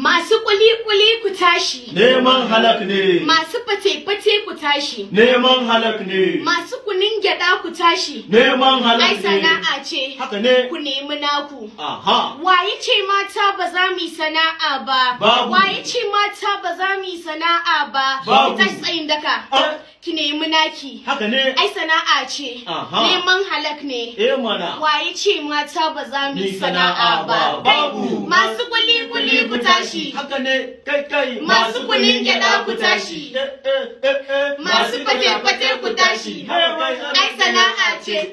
Masu kuli-kuli ku tashi. Neman halak ne. Masu fate-fate ku tashi. Neman halak ne. Masu kunin gyada ku tashi. Neman halak ne. Ai sana'a ce. Haka ne. Ku nemi naku. Aha. Waye ce mata ba za mu yi sana'a ba? Babu. Waye ce mata ba za mu yi sana'a ba? Babu. Ki tashi tsayin daka. Ki nemi naki. Haka ne. Ai sana'a ce. Aha. Neman halak ne. Mana. Waye ce mata ba za mu yi sana'a sana'a ba? Babu. Masu kuli-kuli ku tashi. Haka ne. Kai. Masu kunin gyada ku tashi. Masu fate-fate ku tashi. Ai sana'a ce.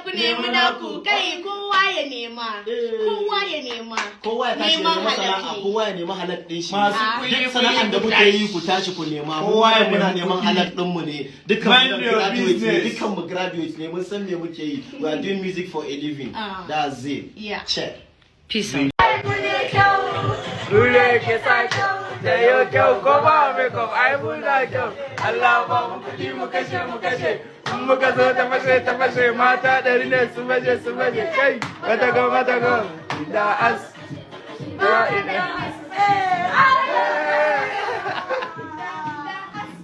Ku nemi naku. Kai kowa ya nema. Kowa ya nema. Kowa ya tashi Neman nema halak sana'a. ne. Kowa ya nema halak din shi. Masu Duk sana'an da muke yi ku tashi ku nema. Kowa ya muna nemi neman kuɗi. halak din mu ne. Dukkan Mind mu your graduates ne. business. Dukkan mu graduates ne. Mun san me muke yi. We are doing music for a living. That's it. Yeah. Check. Peace out. Dule ke sa kyau, da yau kyau ko ba mai kyau, ai muna kyau. Allah ba mu kuɗi mu kashe. In muka zo ta fashe mata ɗari ne su baje kai. Mata go. Da as. Da ina.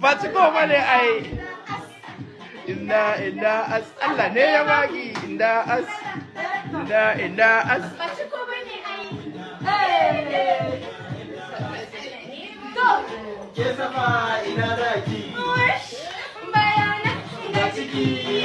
Ba ci ko bane ai. Inda as. Allah ne ya baki. Inda as. Ke sama ina zaki? Bayana. Ga ciki